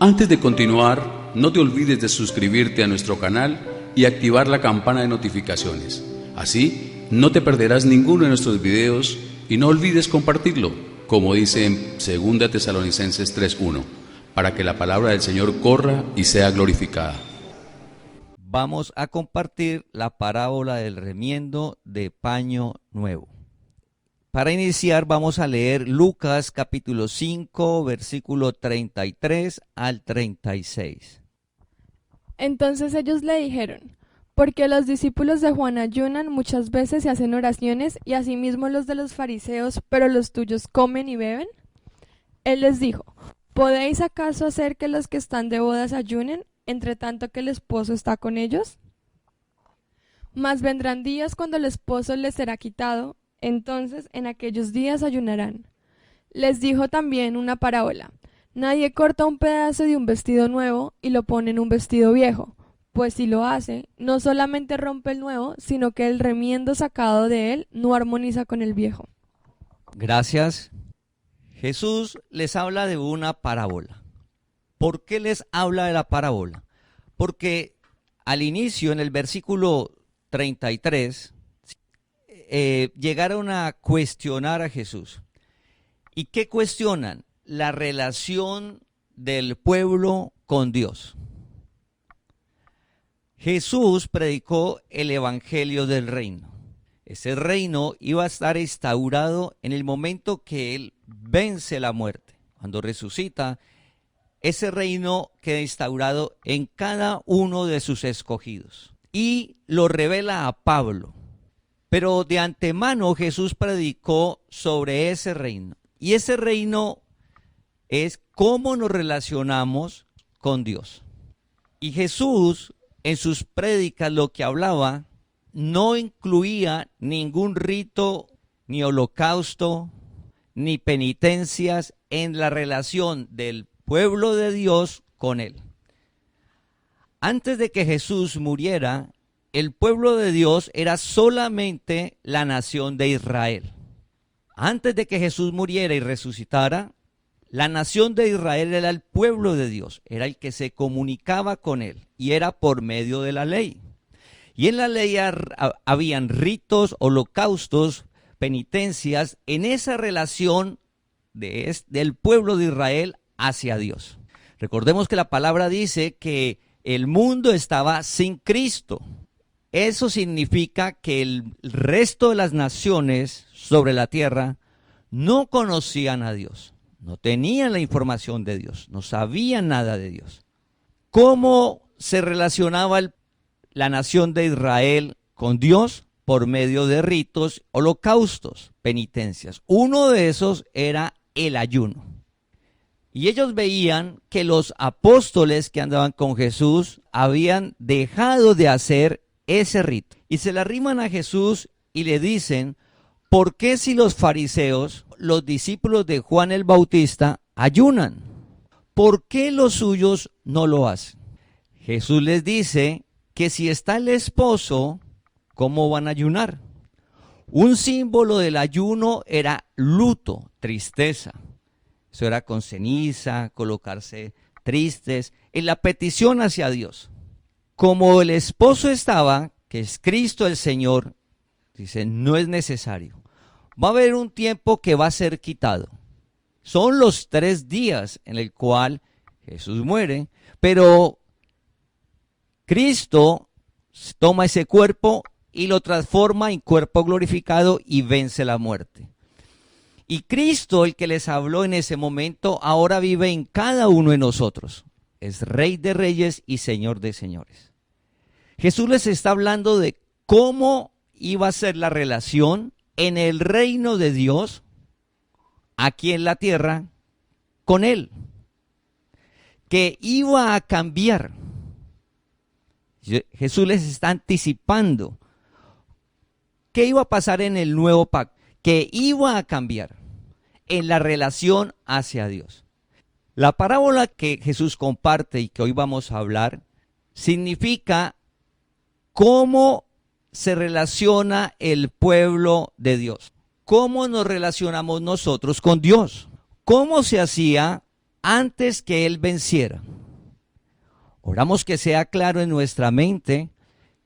Antes de continuar, no te olvides de suscribirte a nuestro canal y activar la campana de notificaciones. Así, no te perderás ninguno de nuestros videos y no olvides compartirlo, como dice en 2 Tesalonicenses 3:1, para que la palabra del Señor corra y sea glorificada. Vamos a compartir la parábola del remiendo de paño nuevo. Para iniciar vamos a leer Lucas capítulo 5, versículo 33 al 36. Entonces ellos le dijeron: porque los discípulos de Juan ayunan muchas veces y hacen oraciones, y asimismo los de los fariseos, pero los tuyos comen y beben. Él les dijo: ¿podéis acaso hacer que los que están de bodas ayunen, entre tanto que el esposo está con ellos? Mas vendrán días cuando el esposo les será quitado, entonces en aquellos días ayunarán. Les dijo también una parábola: nadie corta un pedazo de un vestido nuevo y lo pone en un vestido viejo, pues si lo hace, no solamente rompe el nuevo, sino que el remiendo sacado de él no armoniza con el viejo. Gracias. Jesús les habla de una parábola. ¿Por qué les habla de la parábola? Porque al inicio, en el versículo 33, llegaron a cuestionar a Jesús. ¿Y qué cuestionan? La relación del pueblo con Dios. Jesús predicó el evangelio del reino. Ese reino iba a estar instaurado en el momento que Él vence la muerte. Cuando resucita, ese reino queda instaurado en cada uno de sus escogidos. Y lo revela a Pablo. Pero de antemano Jesús predicó sobre ese reino. Y ese reino es cómo nos relacionamos con Dios. Y Jesús en sus prédicas lo que hablaba no incluía ningún rito, ni holocausto, ni penitencias en la relación del pueblo de Dios con Él. Antes de que Jesús muriera, el pueblo de Dios era solamente la nación de Israel. Antes de que Jesús muriera y resucitara, la nación de Israel era el pueblo de Dios, era el que se comunicaba con Él y era por medio de la ley. Y en la ley habían ritos, holocaustos, penitencias en esa relación del pueblo de Israel hacia Dios. Recordemos que la palabra dice que el mundo estaba sin Cristo. Eso significa que el resto de las naciones sobre la tierra no conocían a Dios, no tenían la información de Dios, no sabían nada de Dios. ¿Cómo se relacionaba la nación de Israel con Dios? Por medio de ritos, holocaustos, penitencias. Uno de esos era el ayuno. Y ellos veían que los apóstoles que andaban con Jesús habían dejado de hacer ese rito. Y se le arriman a Jesús y le dicen: ¿por qué si los fariseos, los discípulos de Juan el Bautista, ayunan? ¿Por qué los suyos no lo hacen? Jesús les dice que si está el esposo, ¿cómo van a ayunar? Un símbolo del ayuno era luto, tristeza. Eso era con ceniza, colocarse tristes, en la petición hacia Dios. Como el esposo estaba, que es Cristo el Señor, dice, no es necesario. Va a haber un tiempo que va a ser quitado. Son los 3 días en el cual Jesús muere, pero Cristo toma ese cuerpo y lo transforma en cuerpo glorificado y vence la muerte. Y Cristo, el que les habló en ese momento, ahora vive en cada uno de nosotros. Es Rey de Reyes y Señor de Señores. Jesús les está hablando de cómo iba a ser la relación en el reino de Dios, aquí en la tierra, con Él. Que iba a cambiar. Jesús les está anticipando qué iba a pasar en el nuevo pacto, que iba a cambiar en la relación hacia Dios. La parábola que Jesús comparte y que hoy vamos a hablar significa cómo se relaciona el pueblo de Dios. ¿Cómo nos relacionamos nosotros con Dios? ¿Cómo se hacía antes que Él venciera. Oramos que sea claro en nuestra mente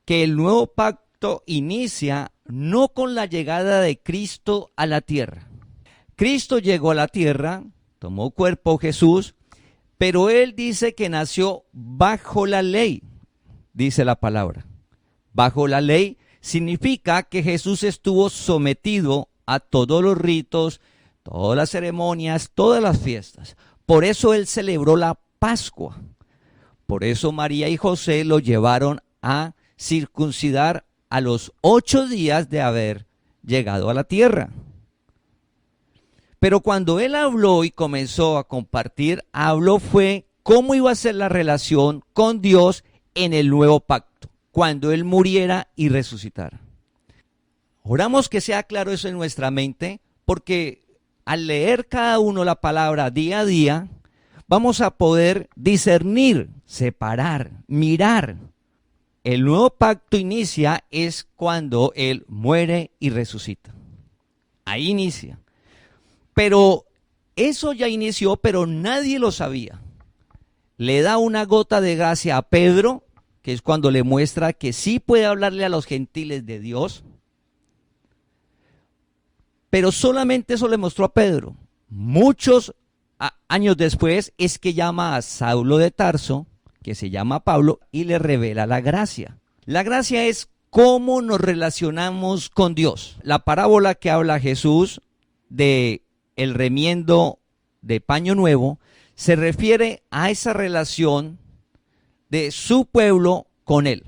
que el nuevo pacto inicia no con la llegada de Cristo a la tierra. Cristo llegó a la tierra, tomó cuerpo Jesús, pero Él dice que nació bajo la ley, dice la palabra. Bajo la ley significa que Jesús estuvo sometido a todos los ritos, todas las ceremonias, todas las fiestas. Por eso Él celebró la Pascua. Por eso María y José lo llevaron a circuncidar a los 8 días de haber llegado a la tierra. Pero cuando Él habló y comenzó a compartir, habló fue cómo iba a ser la relación con Dios en el nuevo pacto, cuando Él muriera y resucitara. Oramos que sea claro eso en nuestra mente, porque al leer cada uno la palabra día a día, vamos a poder discernir, separar, mirar. El nuevo pacto inicia es cuando Él muere y resucita. Ahí inicia. Pero eso ya inició, pero nadie lo sabía. Le da una gota de gracia a Pedro, que es cuando le muestra que sí puede hablarle a los gentiles de Dios. Pero solamente eso le mostró a Pedro. Muchos años después es que llama a Saulo de Tarso, que se llama Pablo, y le revela la gracia. La gracia es cómo nos relacionamos con Dios. La parábola que habla Jesús de el remiendo de paño nuevo se refiere a esa relación de su pueblo con Él.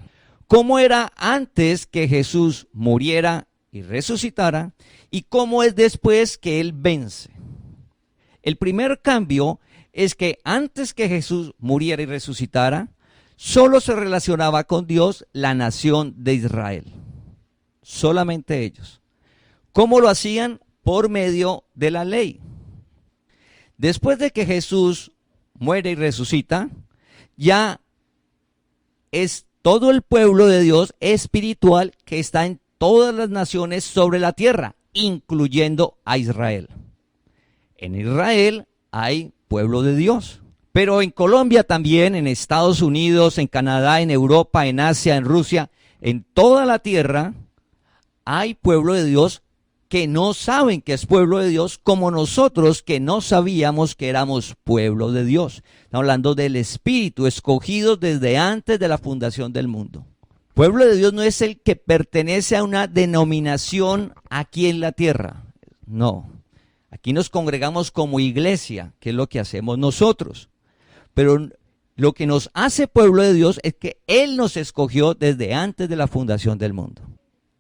Cómo era antes que Jesús muriera y resucitara, y cómo es después que Él vence. El primer cambio es que antes que Jesús muriera y resucitara, solo se relacionaba con Dios la nación de Israel. Solamente ellos. ¿Cómo lo hacían? Por medio de la ley. Después de que Jesús muere y resucita, ya es todo el pueblo de Dios espiritual que está en todas las naciones sobre la tierra, incluyendo a Israel. En Israel hay pueblo de Dios, pero en Colombia también, en Estados Unidos, en Canadá, en Europa, en Asia, en Rusia, en toda la tierra hay pueblo de Dios que no saben que es pueblo de Dios, como nosotros que no sabíamos que éramos pueblo de Dios. Estamos hablando del Espíritu, escogidos desde antes de la fundación del mundo. Pueblo de Dios no es el que pertenece a una denominación aquí en la tierra. No. Aquí nos congregamos como iglesia, que es lo que hacemos nosotros. Pero lo que nos hace pueblo de Dios es que Él nos escogió desde antes de la fundación del mundo.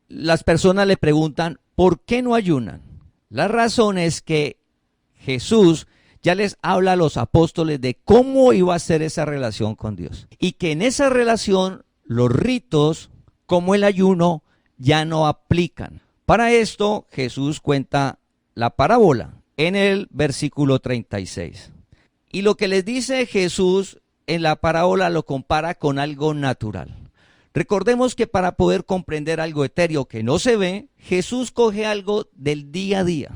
Las personas le preguntan, ¿por qué no ayunan? La razón es que Jesús ya les habla a los apóstoles de cómo iba a ser esa relación con Dios. Y que en esa relación los ritos, como el ayuno, ya no aplican. Para esto Jesús cuenta la parábola en el versículo 36. Y lo que les dice Jesús en la parábola lo compara con algo natural. Recordemos que para poder comprender algo etéreo que no se ve, Jesús coge algo del día a día.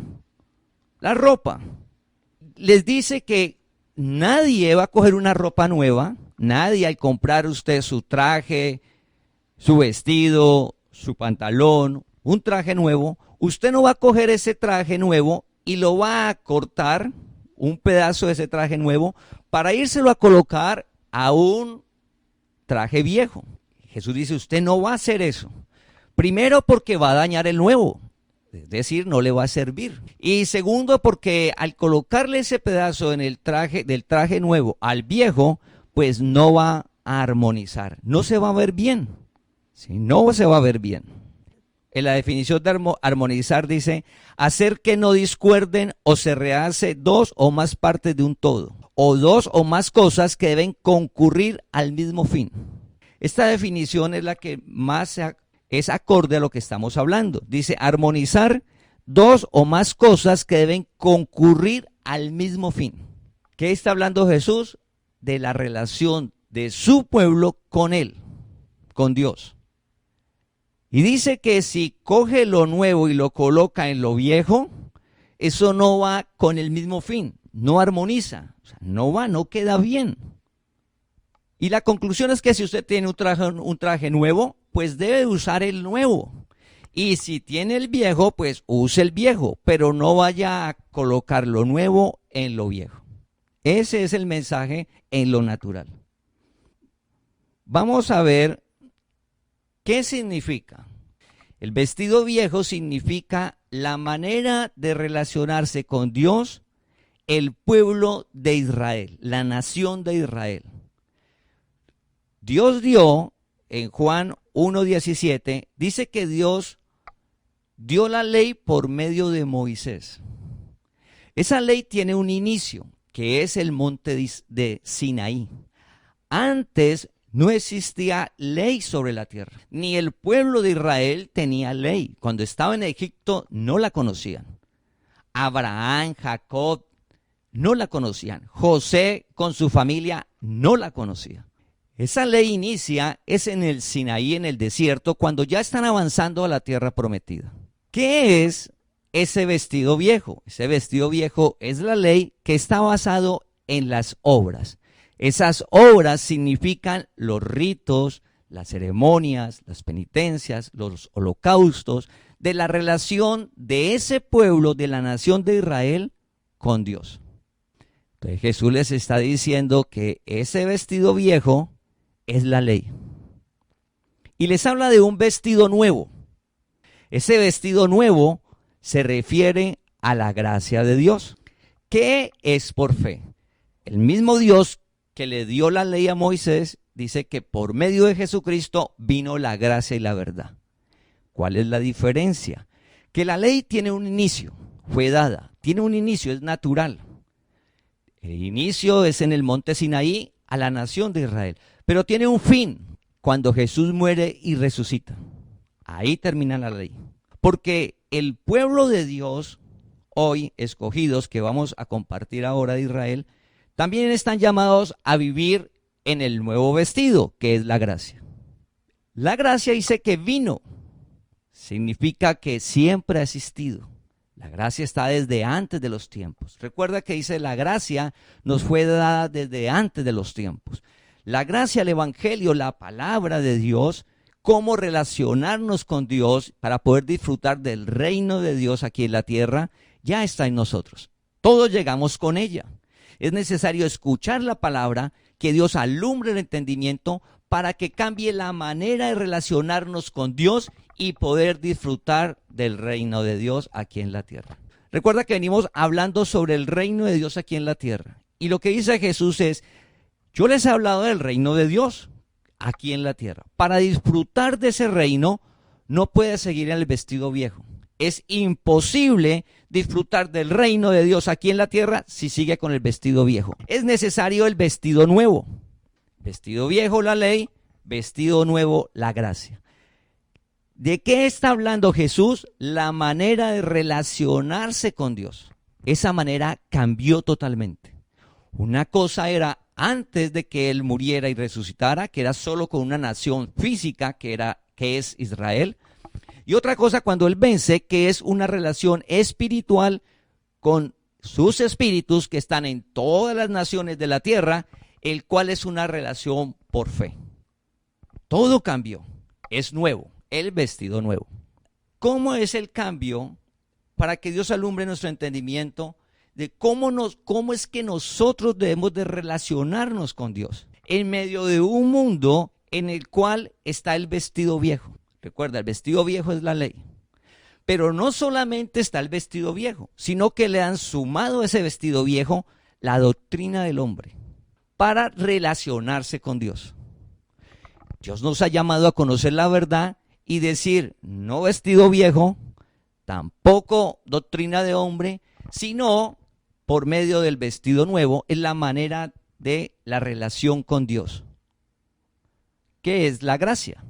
La ropa. Les dice que nadie va a coger una ropa nueva, nadie al comprar usted su traje, su vestido, su pantalón, un traje nuevo, usted no va a coger ese traje nuevo y lo va a cortar, un pedazo de ese traje nuevo, para írselo a colocar a un traje viejo. Jesús dice, usted no va a hacer eso. Primero porque va a dañar el nuevo, es decir, no le va a servir. Y segundo porque al colocarle ese pedazo en el traje, del traje nuevo al viejo, pues no va a armonizar, no se va a ver bien. ¿Sí? No se va a ver bien. En la definición de armonizar dice, hacer que no discuerden o se rehace dos o más partes de un todo, o dos o más cosas que deben concurrir al mismo fin. Esta definición es la que más es acorde a lo que estamos hablando. Dice armonizar dos o más cosas que deben concurrir al mismo fin. ¿Qué está hablando Jesús? De la relación de su pueblo con Él, con Dios. Y dice que si coge lo nuevo y lo coloca en lo viejo, eso no va con el mismo fin, no armoniza, O sea, no va, no queda bien. Y la conclusión es que si usted tiene un traje nuevo, pues debe usar el nuevo. Y si tiene el viejo, pues use el viejo, pero no vaya a colocar lo nuevo en lo viejo. Ese es el mensaje en lo natural. Vamos a ver qué significa. El vestido viejo significa la manera de relacionarse con Dios, el pueblo de Israel, la nación de Israel. Dios dio, en Juan 1:17, dice que Dios dio la ley por medio de Moisés. Esa ley tiene un inicio, que es el monte de Sinaí. Antes no existía ley sobre la tierra, ni el pueblo de Israel tenía ley. Cuando estaba en Egipto no la conocían. Abraham, Jacob no la conocían. José con su familia no la conocía. Esa ley inicia es en el Sinaí, en el desierto, cuando ya están avanzando a la tierra prometida. ¿Qué es ese vestido viejo? Ese vestido viejo es la ley que está basado en las obras. Esas obras significan los ritos, las ceremonias, las penitencias, los holocaustos, de la relación de ese pueblo, de la nación de Israel, con Dios. Entonces Jesús les está diciendo que ese vestido viejo es la ley. Y les habla de un vestido nuevo. Ese vestido nuevo se refiere a la gracia de Dios, que es por fe. El mismo Dios que le dio la ley a Moisés dice que por medio de Jesucristo vino la gracia y la verdad. ¿Cuál es la diferencia? Que la ley tiene un inicio, fue dada, tiene un inicio, es natural. El inicio es en el monte Sinaí a la nación de Israel, pero tiene un fin cuando Jesús muere y resucita. Ahí termina la ley. Porque el pueblo de Dios, hoy escogidos, que vamos a compartir ahora de Israel, también están llamados a vivir en el nuevo vestido, que es la gracia. La gracia dice que vino, significa que siempre ha existido. La gracia está desde antes de los tiempos. Recuerda que dice la gracia nos fue dada desde antes de los tiempos. La gracia, el evangelio, la palabra de Dios, cómo relacionarnos con Dios para poder disfrutar del reino de Dios aquí en la tierra, ya está en nosotros. Todos llegamos con ella. Es necesario escuchar la palabra, que Dios alumbre el entendimiento para que cambie la manera de relacionarnos con Dios y poder disfrutar del reino de Dios aquí en la tierra. Recuerda que venimos hablando sobre el reino de Dios aquí en la tierra. Y lo que dice Jesús es, yo les he hablado del reino de Dios aquí en la tierra. Para disfrutar de ese reino, no puedes seguir en el vestido viejo. Es imposible disfrutar del reino de Dios aquí en la tierra si sigue con el vestido viejo. Es necesario el vestido nuevo. Vestido viejo, la ley; vestido nuevo, la gracia. ¿De qué está hablando Jesús? La manera de relacionarse con Dios. Esa manera cambió totalmente. Una cosa era antes de que Él muriera y resucitara, que era solo con una nación física, que es Israel. Y otra cosa cuando Él vence, que es una relación espiritual con sus espíritus que están en todas las naciones de la tierra, el cual es una relación por fe. Todo cambió, es nuevo, el vestido nuevo. ¿Cómo es el cambio para que Dios alumbre nuestro entendimiento de cómo es que nosotros debemos de relacionarnos con Dios en medio de un mundo en el cual está el vestido viejo? Recuerda, el vestido viejo es la ley. Pero no solamente está el vestido viejo, sino que le han sumado a ese vestido viejo la doctrina del hombre para relacionarse con Dios. Dios nos ha llamado a conocer la verdad y decir, no vestido viejo, tampoco doctrina de hombre, sino por medio del vestido nuevo, es la manera de la relación con Dios, que es la gracia.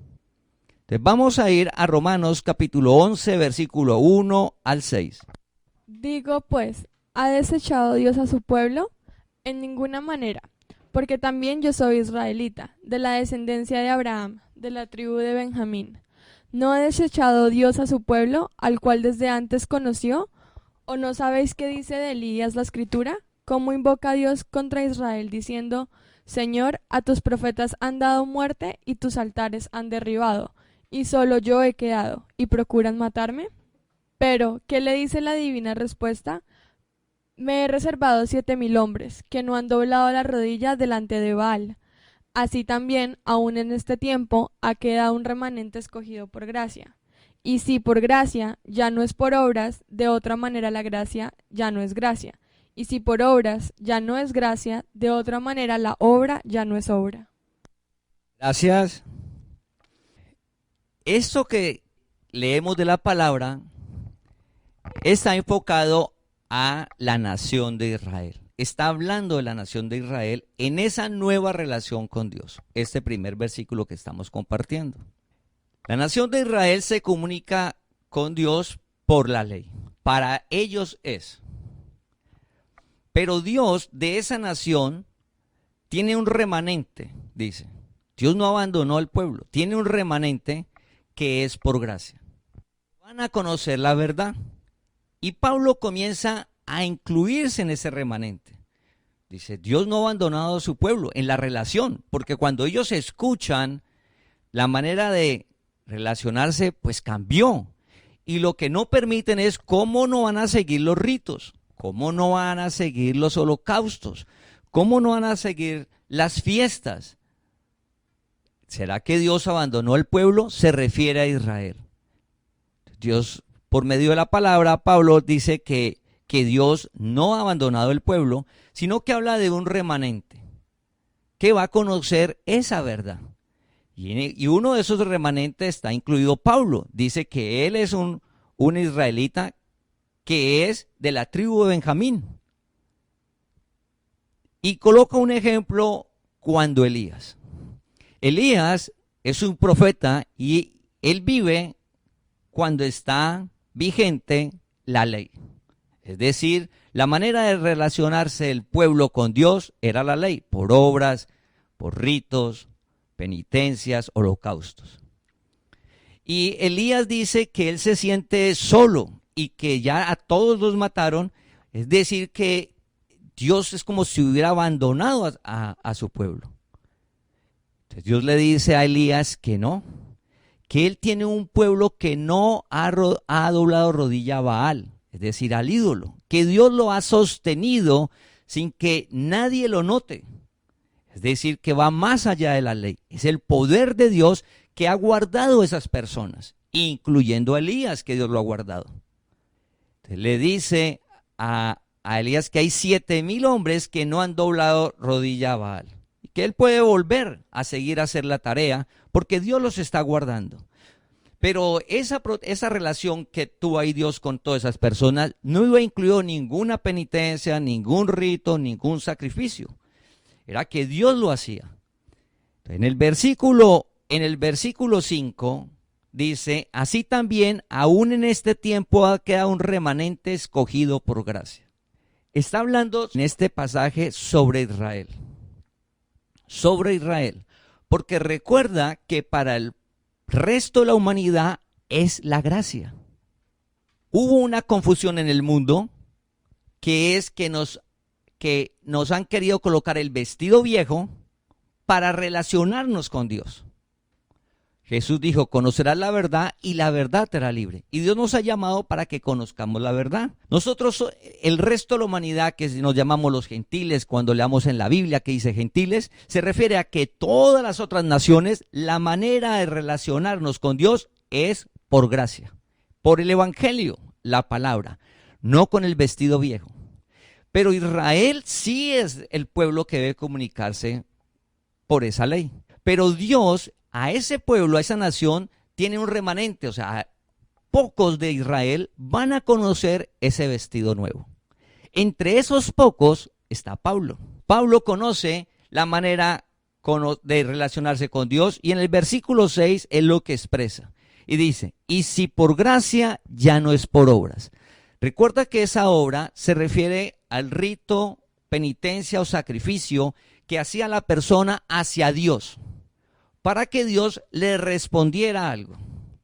Entonces vamos a ir a Romanos capítulo 11, versículo 1 al 6. Digo pues, ¿ha desechado Dios a su pueblo? En ninguna manera, porque también yo soy israelita, de la descendencia de Abraham, de la tribu de Benjamín. ¿No ha desechado Dios a su pueblo, al cual desde antes conoció? ¿O no sabéis qué dice de Elías la Escritura? cómo invoca a Dios contra Israel diciendo: Señor, a tus profetas han dado muerte y tus altares han derribado, y solo yo he quedado, y procuran matarme. Pero, ¿qué le dice la divina respuesta? Me he reservado 7,000 hombres, que no han doblado la rodilla delante de Baal. Así también, aún en este tiempo, ha quedado un remanente escogido por gracia. Y si por gracia ya no es por obras, de otra manera la gracia ya no es gracia. Y si por obras ya no es gracia, de otra manera la obra ya no es obra. Gracias. Esto que leemos de la palabra está enfocado a la nación de Israel. Está hablando de la nación de Israel en esa nueva relación con Dios. Este primer versículo que estamos compartiendo. La nación de Israel se comunica con Dios por la ley. Para ellos es. Pero Dios de esa nación tiene un remanente, dice. Dios no abandonó al pueblo. Tiene un remanente que es por gracia. Van a conocer la verdad. Y Pablo comienza a incluirse en ese remanente. Dice, Dios no ha abandonado a su pueblo en la relación, porque cuando ellos escuchan, la manera de relacionarse pues cambió. Y lo que no permiten es cómo no van a seguir los ritos, cómo no van a seguir los holocaustos, cómo no van a seguir las fiestas. ¿Será que Dios abandonó al pueblo? Se refiere a Israel. Dios, por medio de la palabra, Pablo dice que Dios no ha abandonado el pueblo, sino que habla de un remanente que va a conocer esa verdad. Y uno de esos remanentes está incluido Pablo. Dice que él es un israelita que es de la tribu de Benjamín. Y coloca un ejemplo cuando Elías es un profeta y él vive cuando está vigente la ley. Es decir, la manera de relacionarse el pueblo con Dios era la ley, por obras, por ritos, penitencias, holocaustos. Y Elías dice que él se siente solo y que ya a todos los mataron, es decir, que Dios es como si hubiera abandonado a su pueblo. Entonces Dios le dice a Elías que no, que él tiene un pueblo que no ha doblado rodilla a Baal, es decir, al ídolo, que Dios lo ha sostenido sin que nadie lo note. Es decir, que va más allá de la ley. Es el poder de Dios que ha guardado a esas personas, incluyendo a Elías, que Dios lo ha guardado. Entonces, le dice a Elías que hay 7,000 hombres que no han doblado rodilla a Baal. Y que él puede volver a seguir a hacer la tarea porque Dios los está guardando. Pero esa relación que tuvo ahí Dios con todas esas personas no iba incluido ninguna penitencia, ningún rito, ningún sacrificio. Era que Dios lo hacía. En el versículo 5 dice, así también aún en este tiempo ha quedado un remanente escogido por gracia. Está hablando en este pasaje sobre Israel. Sobre Israel. Porque recuerda que para el resto de la humanidad es la gracia. Hubo una confusión en el mundo que es que nos han querido colocar el vestido viejo para relacionarnos con Dios. Jesús dijo, conocerás la verdad y la verdad te hará libre. Y Dios nos ha llamado para que conozcamos la verdad. Nosotros, el resto de la humanidad, que nos llamamos los gentiles, cuando leamos en la Biblia que dice gentiles, se refiere a que todas las otras naciones, la manera de relacionarnos con Dios es por gracia, por el evangelio, la palabra, no con el vestido viejo. Pero Israel sí es el pueblo que debe comunicarse por esa ley. Pero Dios a ese pueblo, a esa nación, tiene un remanente, o sea, pocos de Israel van a conocer ese vestido nuevo. Entre esos pocos está Pablo. Pablo conoce la manera de relacionarse con Dios y en el versículo 6 es lo que expresa. Y dice, y si por gracia ya no es por obras. Recuerda que esa obra se refiere al rito, penitencia o sacrificio que hacía la persona hacia Dios, para que Dios le respondiera algo,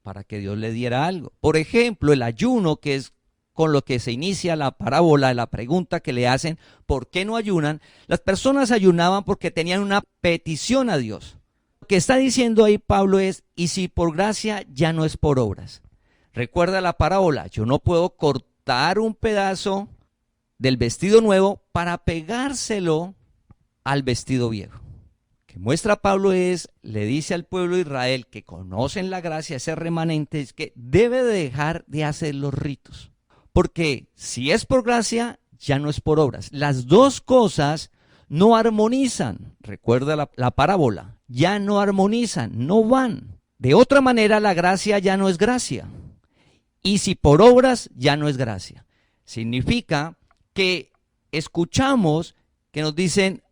para que Dios le diera algo. Por ejemplo, el ayuno, que es con lo que se inicia la parábola, la pregunta que le hacen, ¿por qué no ayunan? Las personas ayunaban porque tenían una petición a Dios. Lo que está diciendo ahí Pablo es, y si por gracia ya no es por obras. Recuerda la parábola, yo no puedo cortar un pedazo del vestido nuevo para pegárselo al vestido viejo. Lo que muestra Pablo es, le dice al pueblo de Israel que conocen la gracia, ese remanente, es que debe dejar de hacer los ritos. Porque si es por gracia, ya no es por obras. Las dos cosas no armonizan. Recuerda la parábola, ya no armonizan, no van. De otra manera, la gracia ya no es gracia. Y si por obras, ya no es gracia. Significa que escuchamos que nos dicen,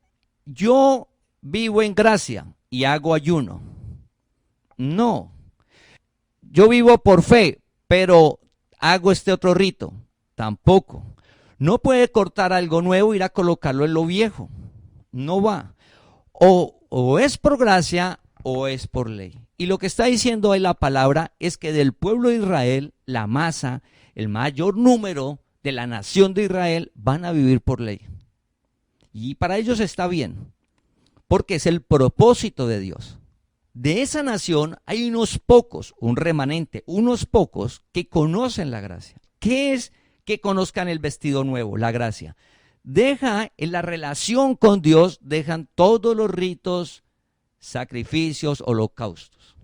yo vivo en gracia y hago ayuno. No. Yo vivo por fe, pero hago este otro rito. Tampoco. No puede cortar algo nuevo e ir a colocarlo en lo viejo. No va. O es por gracia o es por ley. Y lo que está diciendo ahí la palabra es que del pueblo de Israel, la masa, el mayor número de la nación de Israel van a vivir por ley. Y para ellos está bien, porque es el propósito de Dios. De esa nación hay unos pocos, un remanente, unos pocos que conocen la gracia. ¿Qué es que conozcan el vestido nuevo, la gracia? Deja en la relación con Dios, dejan todos los ritos, sacrificios, holocaustos.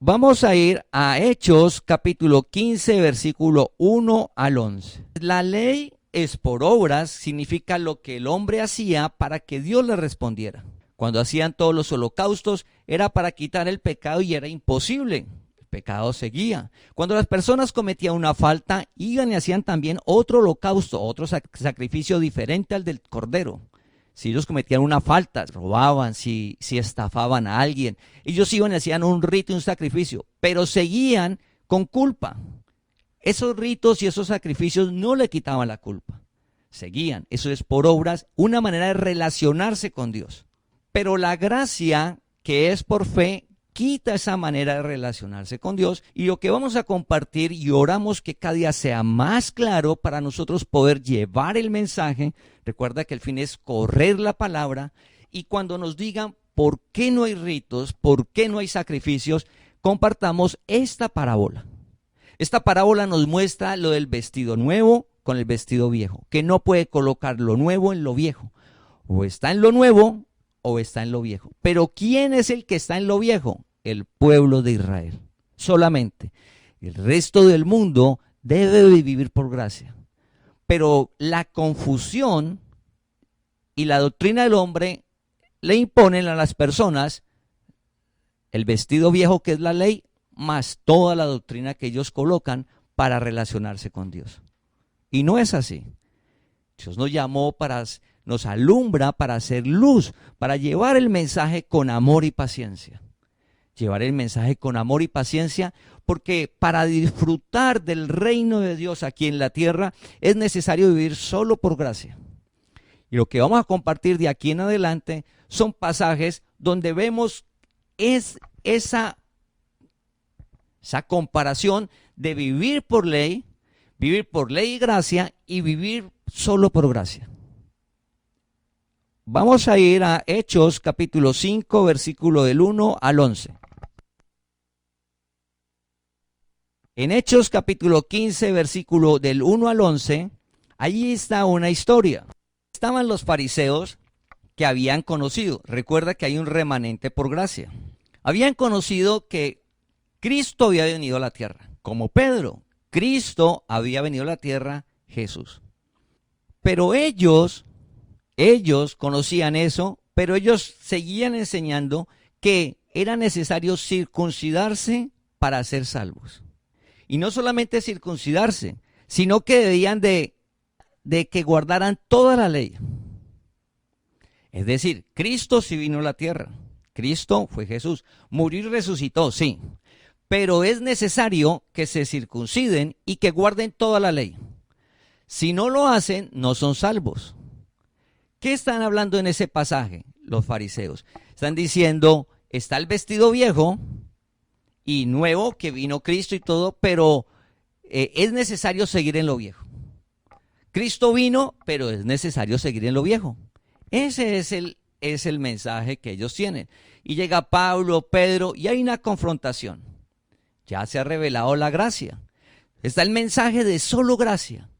Vamos a ir a Hechos capítulo 15, versículo 1 al 11. La ley es por obras, significa lo que el hombre hacía para que Dios le respondiera. Cuando hacían todos los holocaustos era para quitar el pecado y era imposible. El pecado seguía. Cuando las personas cometían una falta, iban y hacían también otro holocausto, otro sacrificio diferente al del cordero. Si ellos cometían una falta, robaban, si estafaban a alguien, ellos iban y hacían un rito y un sacrificio, pero seguían con culpa. Esos ritos y esos sacrificios no le quitaban la culpa. Seguían. Eso es por obras, una manera de relacionarse con Dios. Pero la gracia, que es por fe, quita esa manera de relacionarse con Dios, y lo que vamos a compartir y oramos que cada día sea más claro para nosotros poder llevar el mensaje. Recuerda que el fin es correr la palabra, y cuando nos digan por qué no hay ritos, por qué no hay sacrificios, compartamos esta parábola. Esta parábola nos muestra lo del vestido nuevo con el vestido viejo, que no puede colocar lo nuevo en lo viejo. O está en lo nuevo o está en lo viejo. Pero ¿quién es el que está en lo viejo? El pueblo de Israel. Solamente. El resto del mundo debe vivir por gracia. Pero la confusión y la doctrina del hombre le imponen a las personas el vestido viejo, que es la ley, más toda la doctrina que ellos colocan para relacionarse con Dios. Y no es así. Dios nos llamó nos alumbra para hacer luz, para llevar el mensaje con amor y paciencia. Llevar el mensaje con amor y paciencia, porque para disfrutar del reino de Dios aquí en la tierra es necesario vivir solo por gracia. Y lo que vamos a compartir de aquí en adelante son pasajes donde vemos esa comparación de vivir por ley y gracia, y vivir solo por gracia. Vamos a ir a Hechos capítulo 5, versículo del 1 al 11. En Hechos capítulo 15, versículo del 1 al 11, allí está una historia. Estaban los fariseos que habían conocido. Recuerda que hay un remanente por gracia. Habían conocido que Cristo había venido a la tierra, como Pedro. Cristo había venido a la tierra, Jesús. Pero ellos conocían eso, pero ellos seguían enseñando que era necesario circuncidarse para ser salvos. Y no solamente circuncidarse, sino que debían de que guardaran toda la ley. Es decir, Cristo sí vino a la tierra. Cristo fue Jesús. Murió y resucitó, sí. Pero es necesario que se circunciden y que guarden toda la ley. Si no lo hacen, no son salvos. ¿Qué están hablando en ese pasaje los fariseos? Están diciendo, está el vestido viejo y nuevo, que vino Cristo y todo, pero es necesario seguir en lo viejo. Cristo vino, pero es necesario seguir en lo viejo. Ese es el mensaje que ellos tienen. Y llega Pablo, Pedro, y hay una confrontación. Ya se ha revelado la gracia. Está el mensaje de solo gracia.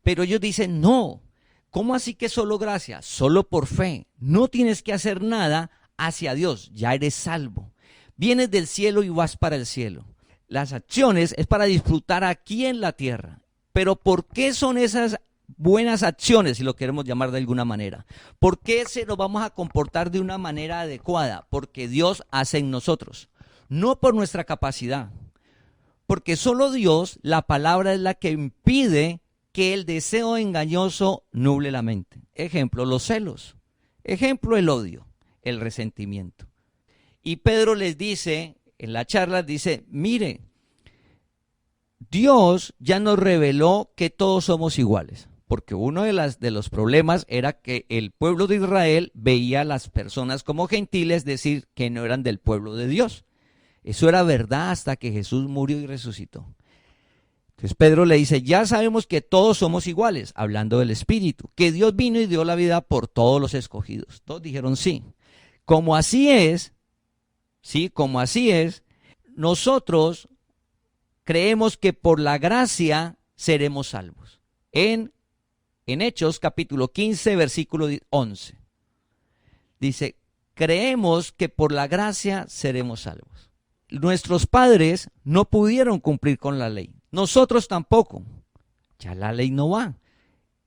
Pero ellos dicen, no, ¿cómo así que solo gracia? Solo por fe. No tienes que hacer nada hacia Dios, ya eres salvo. Vienes del cielo y vas para el cielo. Las acciones es para disfrutar aquí en la tierra. Pero ¿por qué son esas buenas acciones, si lo queremos llamar de alguna manera? ¿Por qué se nos vamos a comportar de una manera adecuada? Porque Dios hace en nosotros, no por nuestra capacidad. Porque solo Dios, la palabra es la que impide que el deseo engañoso nuble la mente. Ejemplo, los celos. Ejemplo, el odio, el resentimiento. Y Pedro les dice, en la charla, dice, mire, Dios ya nos reveló que todos somos iguales. Porque uno de los problemas era que el pueblo de Israel veía a las personas como gentiles, decir que no eran del pueblo de Dios. Eso era verdad hasta que Jesús murió y resucitó. Entonces Pedro le dice, ya sabemos que todos somos iguales, hablando del Espíritu, que Dios vino y dio la vida por todos los escogidos. Todos dijeron sí. Como así es, nosotros creemos que por la gracia seremos salvos. En Hechos capítulo 15, versículo 11. Dice, creemos que por la gracia seremos salvos. Nuestros padres no pudieron cumplir con la ley. Nosotros tampoco. Ya la ley no va.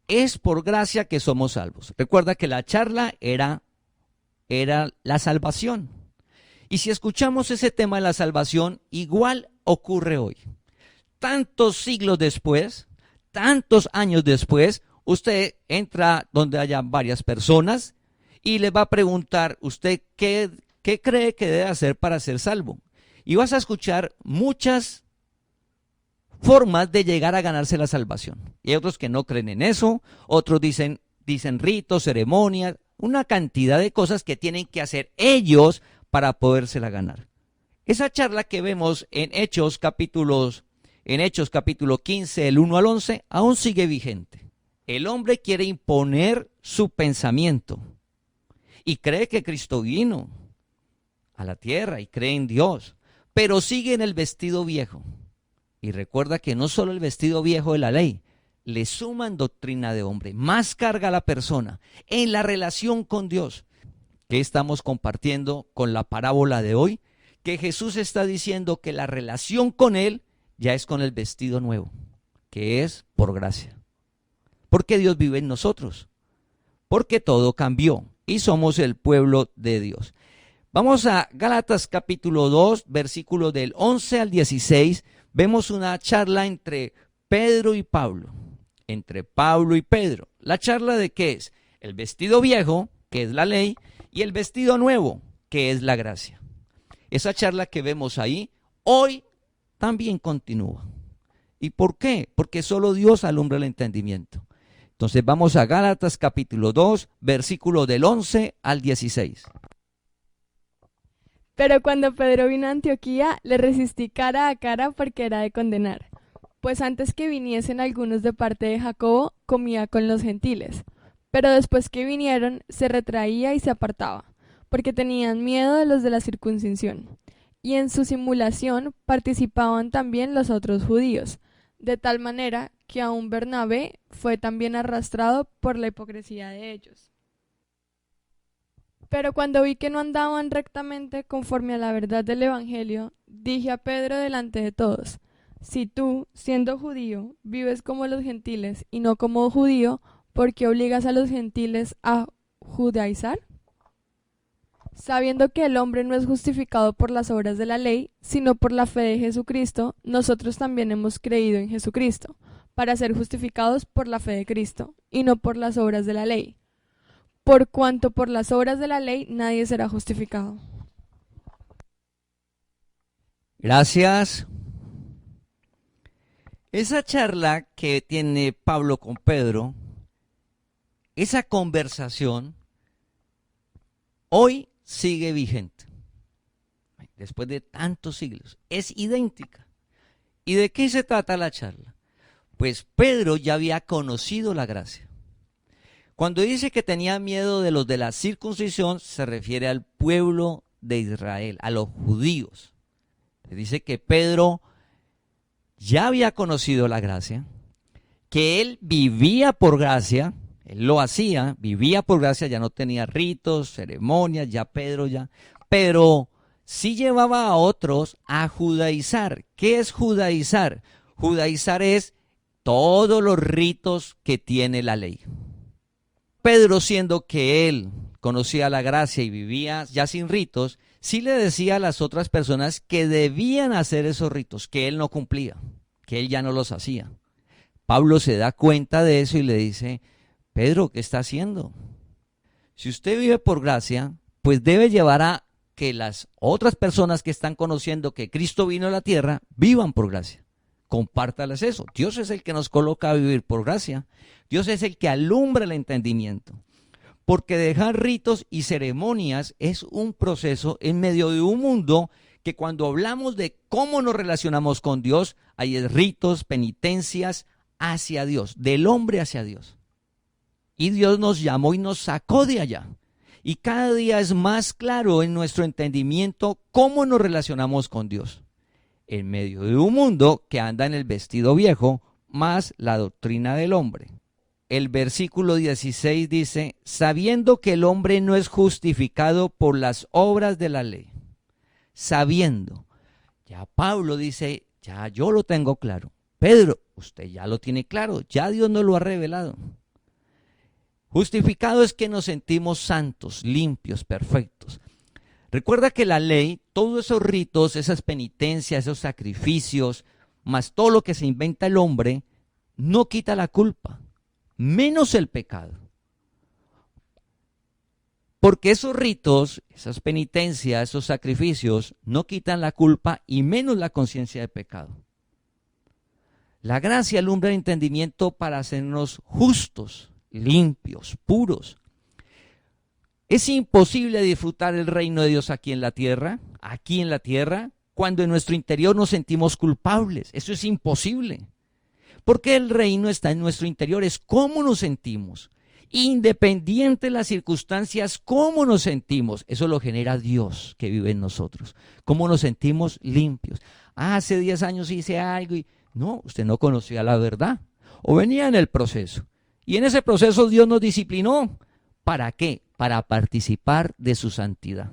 Es por gracia que somos salvos. Recuerda que la charla era la salvación. Y si escuchamos ese tema de la salvación, igual ocurre hoy. Tantos siglos después, tantos años después, usted entra donde haya varias personas y le va a preguntar, ¿usted qué cree que debe hacer para ser salvo? Y vas a escuchar muchas formas de llegar a ganarse la salvación. Y hay otros que no creen en eso, otros dicen ritos, ceremonias, una cantidad de cosas que tienen que hacer ellos para podérsela ganar. Esa charla que vemos en Hechos capítulo 15, el 1 al 11, aún sigue vigente. El hombre quiere imponer su pensamiento y cree que Cristo vino a la tierra y cree en Dios, pero sigue en el vestido viejo. Y recuerda que no solo el vestido viejo de la ley, le suman doctrina de hombre, más carga a la persona en la relación con Dios. ¿Qué estamos compartiendo con la parábola de hoy? Que Jesús está diciendo que la relación con Él ya es con el vestido nuevo, que es por gracia. Porque Dios vive en nosotros, porque todo cambió y somos el pueblo de Dios. Vamos a Gálatas capítulo 2, versículos del 11 al 16. Vemos una charla entre Pedro y Pablo. Entre Pablo y Pedro. ¿La charla de qué es? El vestido viejo, que es la ley, y el vestido nuevo, que es la gracia. Esa charla que vemos ahí, hoy también continúa. ¿Y por qué? Porque solo Dios alumbra el entendimiento. Entonces vamos a Gálatas capítulo 2, versículo del 11 al 16. Pero cuando Pedro vino a Antioquía, le resistí cara a cara porque era de condenar. Pues antes que viniesen algunos de parte de Jacobo, comía con los gentiles. Pero después que vinieron, se retraía y se apartaba, porque tenían miedo de los de la circuncisión. Y en su simulación participaban también los otros judíos, de tal manera que aun Bernabé fue también arrastrado por la hipocresía de ellos. Pero cuando vi que no andaban rectamente conforme a la verdad del Evangelio, dije a Pedro delante de todos, si tú, siendo judío, vives como los gentiles y no como judío, ¿por qué obligas a los gentiles a judaizar? Sabiendo que el hombre no es justificado por las obras de la ley, sino por la fe de Jesucristo, nosotros también hemos creído en Jesucristo, para ser justificados por la fe de Cristo, y no por las obras de la ley. Por cuanto por las obras de la ley nadie será justificado. Gracias. Esa charla que tiene Pablo con Pedro, esa conversación, hoy sigue vigente. Después de tantos siglos, es idéntica. ¿Y de qué se trata la charla? Pues Pedro ya había conocido la gracia. Cuando dice que tenía miedo de los de la circuncisión, se refiere al pueblo de Israel, a los judíos. Dice que Pedro ya había conocido la gracia, que él vivía por gracia, él lo hacía, vivía por gracia, ya no tenía ritos, ceremonias, ya Pedro ya, pero sí llevaba a otros a judaizar. ¿Qué es judaizar? Judaizar es todos los ritos que tiene la ley. Pedro, siendo que él conocía la gracia y vivía ya sin ritos, sí le decía a las otras personas que debían hacer esos ritos, que él no cumplía, que él ya no los hacía. Pablo se da cuenta de eso y le dice: Pedro, ¿qué está haciendo? Si usted vive por gracia, pues debe llevar a que las otras personas que están conociendo que Cristo vino a la tierra, vivan por gracia. Compártales eso. Dios es el que nos coloca a vivir por gracia. Dios es el que alumbra el entendimiento. Porque dejar ritos y ceremonias es un proceso en medio de un mundo que, cuando hablamos de cómo nos relacionamos con Dios, hay ritos, penitencias hacia Dios, del hombre hacia Dios. Y Dios nos llamó y nos sacó de allá. Y cada día es más claro en nuestro entendimiento cómo nos relacionamos con Dios, en medio de un mundo que anda en el vestido viejo, más la doctrina del hombre. El versículo 16 dice: sabiendo que el hombre no es justificado por las obras de la ley. Sabiendo. Ya Pablo dice: ya yo lo tengo claro. Pedro, usted ya lo tiene claro, ya Dios nos lo ha revelado. Justificado es que nos sentimos santos, limpios, perfectos. Recuerda que la ley, todos esos ritos, esas penitencias, esos sacrificios, más todo lo que se inventa el hombre, no quita la culpa, menos el pecado. Porque esos ritos, esas penitencias, esos sacrificios, no quitan la culpa y menos la conciencia de pecado. La gracia alumbra el entendimiento para hacernos justos, limpios, puros. Es imposible disfrutar el reino de Dios aquí en la tierra, cuando en nuestro interior nos sentimos culpables. Eso es imposible. Porque el reino está en nuestro interior, es cómo nos sentimos. Independiente de las circunstancias, cómo nos sentimos, eso lo genera Dios que vive en nosotros. Cómo nos sentimos limpios. Hace 10 años hice algo y no, usted no conocía la verdad. O venía en el proceso. Y en ese proceso Dios nos disciplinó. ¿Para qué? Para participar de su santidad.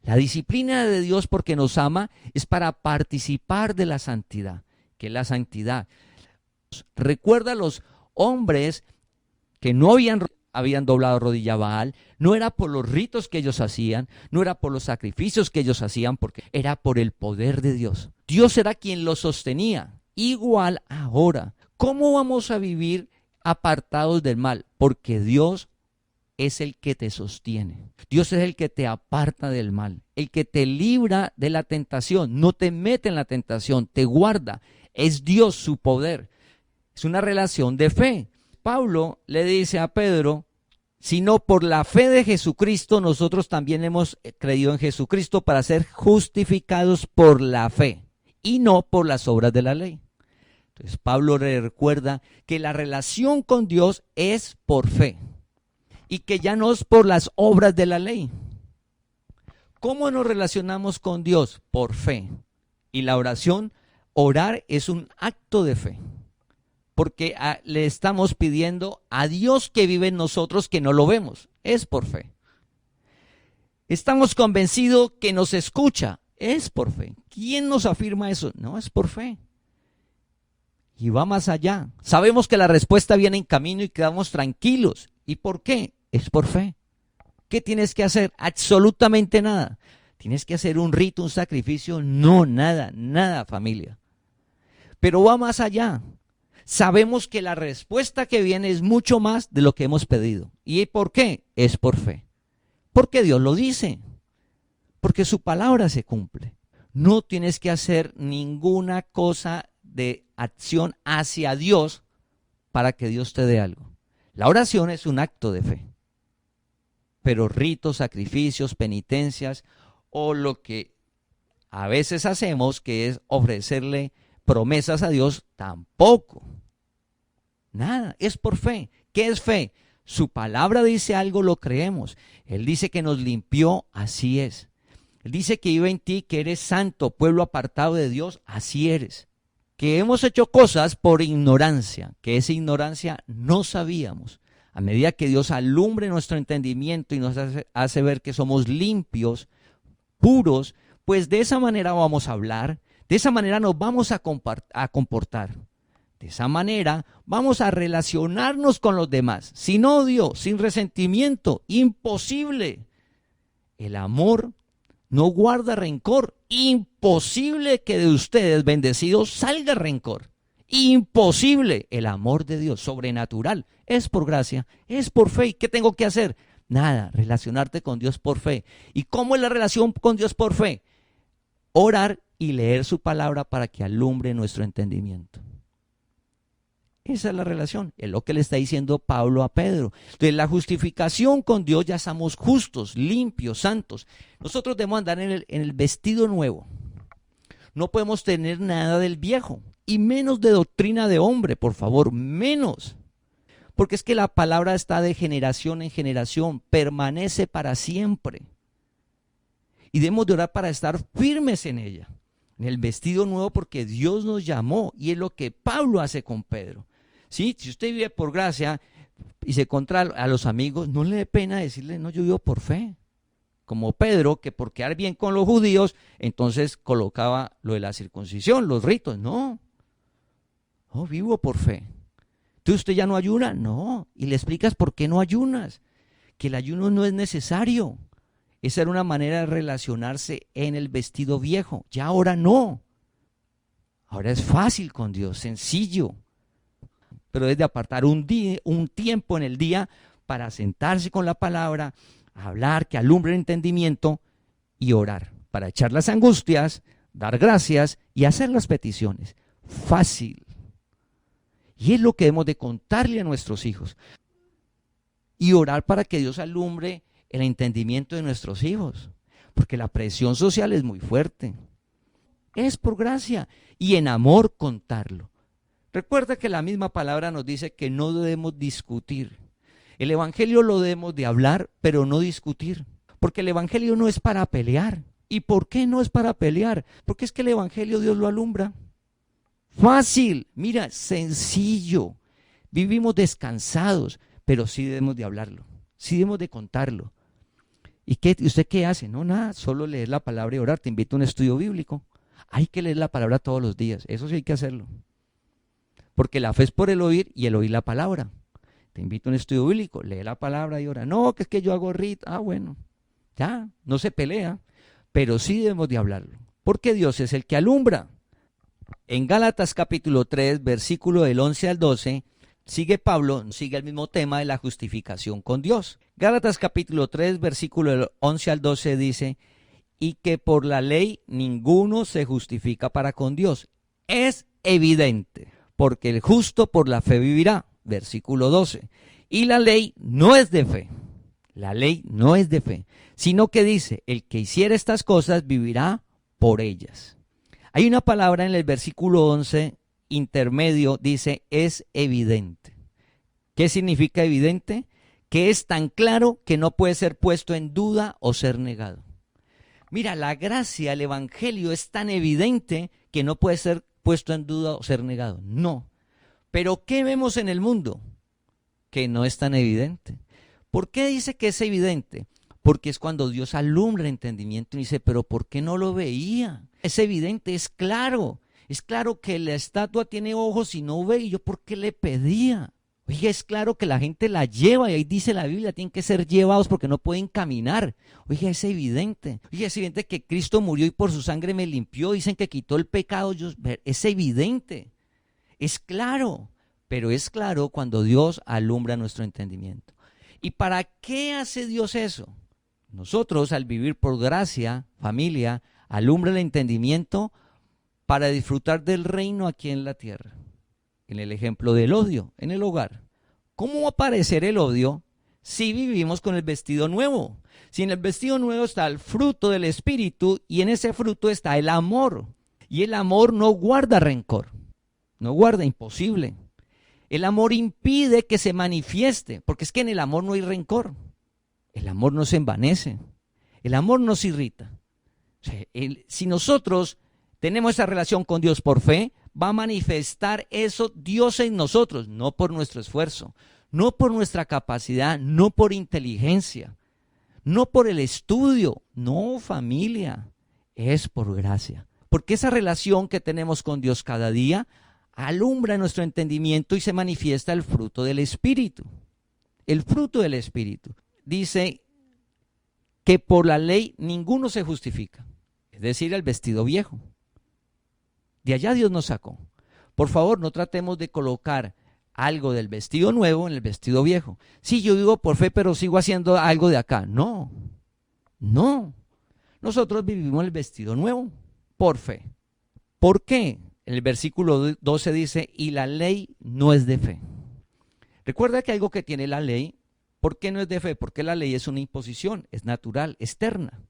La disciplina de Dios, porque nos ama, es para participar de la santidad. ¿Qué es la santidad? Recuerda a los hombres que no habían doblado rodilla a Baal, no era por los ritos que ellos hacían, no era por los sacrificios que ellos hacían, porque era por el poder de Dios. Dios era quien los sostenía. Igual ahora, ¿cómo vamos a vivir apartados del mal? Porque Dios es el que te sostiene. Dios es el que te aparta del mal, el que te libra de la tentación, no te mete en la tentación, te guarda. Es Dios, su poder. Es una relación de fe. Pablo le dice a Pedro: sino por la fe de Jesucristo, nosotros también hemos creído en Jesucristo para ser justificados por la fe y no por las obras de la ley. Entonces Pablo le recuerda que la relación con Dios es por fe y que ya no es por las obras de la ley. ¿Cómo nos relacionamos con Dios? Por fe. Y la oración, orar es un acto de fe. Porque le estamos pidiendo a Dios que vive en nosotros, que no lo vemos. Es por fe. Estamos convencidos que nos escucha. Es por fe. ¿Quién nos afirma eso? No, es por fe. Y va más allá. Sabemos que la respuesta viene en camino y quedamos tranquilos. ¿Y por qué? Es por fe. ¿Qué tienes que hacer? Absolutamente nada. ¿Tienes que hacer un rito, un sacrificio? No, nada, familia. Pero va más allá. Sabemos que la respuesta que viene es mucho más de lo que hemos pedido. ¿Y por qué? Es por fe. Porque Dios lo dice. Porque su palabra se cumple. No tienes que hacer ninguna cosa de acción hacia Dios para que Dios te dé algo. La oración es un acto de fe. Pero ritos, sacrificios, penitencias o lo que a veces hacemos, que es ofrecerle Promesas a Dios tampoco. Nada, es por fe. ¿Qué es fe? Su palabra dice algo, lo creemos. Él dice que nos limpió, así es. Él dice que vive en ti, que eres santo, pueblo apartado de Dios, así eres. Que hemos hecho cosas por ignorancia, que esa ignorancia no sabíamos. A medida que Dios alumbre nuestro entendimiento y nos hace ver que somos limpios, puros, pues de esa manera vamos a hablar, de esa manera nos vamos a comportar. De esa manera vamos a relacionarnos con los demás, sin odio, sin resentimiento, imposible. El amor no guarda rencor, imposible que de ustedes bendecidos salga rencor. Imposible. El amor de Dios, sobrenatural, es por gracia, es por fe. ¿Y qué tengo que hacer? Nada, relacionarte con Dios por fe. ¿Y cómo es la relación con Dios por fe? Orar y leer su palabra para que alumbre nuestro entendimiento. Esa es la relación, es lo que le está diciendo Pablo a Pedro. Entonces, la justificación con Dios, ya somos justos, limpios, santos. Nosotros debemos andar en el vestido nuevo. No podemos tener nada del viejo, y menos de doctrina de hombre, por favor, menos. Porque es que la palabra está de generación en generación, permanece para siempre. Y debemos de orar para estar firmes en ella, en el vestido nuevo, porque Dios nos llamó, y es lo que Pablo hace con Pedro. ¿Sí? Si usted vive por gracia y se encuentra a los amigos, no le dé pena decirle, no, yo vivo por fe. Como Pedro, que por quedar bien con los judíos, entonces colocaba lo de la circuncisión, los ritos. No, vivo por fe. ¿Entonces usted ya no ayuna? No. Y le explicas por qué no ayunas. Que el ayuno no es necesario. Esa era una manera de relacionarse en el vestido viejo. Ya ahora no. Ahora es fácil con Dios, sencillo. Pero es de apartar un tiempo en el día para sentarse con la palabra, hablar, que alumbre el entendimiento y orar. Para echar las angustias, dar gracias y hacer las peticiones. Fácil. Y es lo que debemos de contarle a nuestros hijos. Y orar para que Dios alumbre el entendimiento de nuestros hijos. Porque la presión social es muy fuerte. Es por gracia y en amor contarlo. Recuerda que la misma palabra nos dice que no debemos discutir. El evangelio lo debemos de hablar, pero no discutir. Porque el evangelio no es para pelear. ¿Y por qué no es para pelear? Porque es que el evangelio Dios lo alumbra. Fácil, mira, sencillo. Vivimos descansados, pero sí debemos de hablarlo. Sí debemos de contarlo. ¿Y usted qué hace? No, nada, solo leer la palabra y orar. Te invito a un estudio bíblico. Hay que leer la palabra todos los días. Eso sí hay que hacerlo. Porque la fe es por el oír y el oír la palabra. Te invito a un estudio bíblico, lee la palabra y ora. No, que es que yo hago rito. Bueno, ya, no se pelea, pero sí debemos de hablarlo. Porque Dios es el que alumbra. En Gálatas capítulo 3, versículo del 11 al 12, sigue el mismo tema de la justificación con Dios. Gálatas capítulo 3, versículo del 11 al 12 dice, y que por la ley ninguno se justifica para con Dios. Es evidente, porque el justo por la fe vivirá. Versículo 12. Y la ley no es de fe. La ley no es de fe, sino que dice, el que hiciera estas cosas vivirá por ellas. Hay una palabra en el versículo 11 intermedio, dice, es evidente. ¿Qué significa evidente? Que es tan claro que no puede ser puesto en duda o ser negado. Mira, la gracia, el evangelio es tan evidente que no puede ser puesto en duda o ser negado. No. Pero ¿qué vemos en el mundo? Que no es tan evidente. ¿Por qué dice que es evidente? Porque es cuando Dios alumbra el entendimiento y dice, pero ¿por qué no lo veía? Es evidente, es claro. Es claro que la estatua tiene ojos y no ve, y yo ¿por qué le pedía? Oye, es claro que la gente la lleva, y ahí dice la Biblia, tienen que ser llevados porque no pueden caminar. Oye, es evidente. Oye, es evidente que Cristo murió y por su sangre me limpió. Dicen que quitó el pecado. Es evidente. Es claro. Pero es claro cuando Dios alumbra nuestro entendimiento. ¿Y para qué hace Dios eso? Nosotros, al vivir por gracia, familia, alumbra el entendimiento para disfrutar del reino aquí en la tierra. En el ejemplo del odio, en el hogar. ¿Cómo va a aparecer el odio si vivimos con el vestido nuevo? Si en el vestido nuevo está el fruto del Espíritu y en ese fruto está el amor. Y el amor no guarda rencor, no guarda, imposible. El amor impide que se manifieste, porque es que en el amor no hay rencor. El amor no se envanece, el amor no se irrita. O sea, si nosotros tenemos esa relación con Dios por fe, va a manifestar eso Dios en nosotros, no por nuestro esfuerzo, no por nuestra capacidad, no por inteligencia, no por el estudio, no, familia, es por gracia. Porque esa relación que tenemos con Dios cada día alumbra nuestro entendimiento y se manifiesta el fruto del Espíritu. El fruto del Espíritu. Dice que por la ley ninguno se justifica, es decir, el vestido viejo. De allá Dios nos sacó. Por favor, no tratemos de colocar algo del vestido nuevo en el vestido viejo. Sí, yo vivo por fe, pero sigo haciendo algo de acá. No, no. Nosotros vivimos el vestido nuevo por fe. ¿Por qué? En el versículo 12 dice, y la ley no es de fe. Recuerda que algo que tiene la ley, ¿por qué no es de fe? Porque la ley es una imposición, es natural, externa.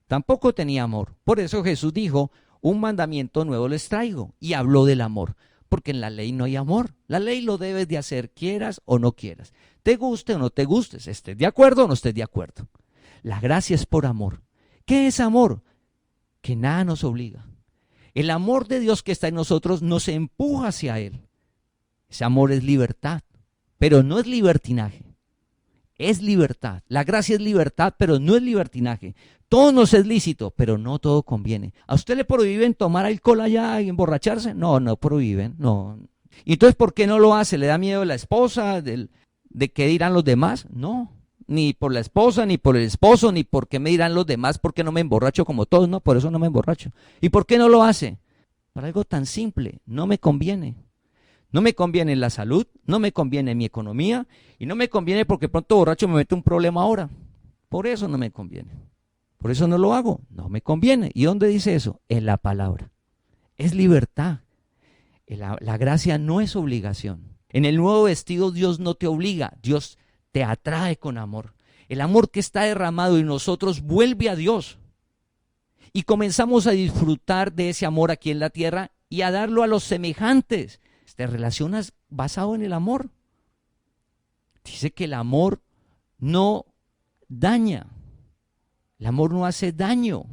Tampoco tenía amor. Por eso Jesús dijo, un mandamiento nuevo les traigo, y habló del amor. Porque en la ley no hay amor. La ley lo debes de hacer, quieras o no quieras. Te guste o no te gustes, estés de acuerdo o no estés de acuerdo. La gracia es por amor. ¿Qué es amor? Que nada nos obliga. El amor de Dios que está en nosotros nos empuja hacia Él. Ese amor es libertad, pero no es libertinaje. Es libertad. La gracia es libertad, pero no es libertinaje. Todo nos es lícito, pero no todo conviene. ¿A usted le prohíben tomar alcohol allá y emborracharse? No, no prohíben, no. ¿Y entonces por qué no lo hace? ¿Le da miedo a la esposa de qué dirán los demás? No, ni por la esposa, ni por el esposo, ni por qué me dirán los demás, porque no me emborracho como todos, no, por eso no me emborracho. ¿Y por qué no lo hace? Para algo tan simple, no me conviene. No me conviene la salud, no me conviene mi economía y no me conviene porque pronto borracho me mete un problema ahora. Por eso no me conviene. Por eso no lo hago, no me conviene. ¿Y dónde dice eso? En la palabra. Es libertad. La gracia no es obligación. En el nuevo vestido Dios no te obliga, Dios te atrae con amor. El amor que está derramado en nosotros vuelve a Dios. Y comenzamos a disfrutar de ese amor aquí en la tierra y a darlo a los semejantes. Te relacionas basado en el amor. Dice que el amor no daña. El amor no hace daño.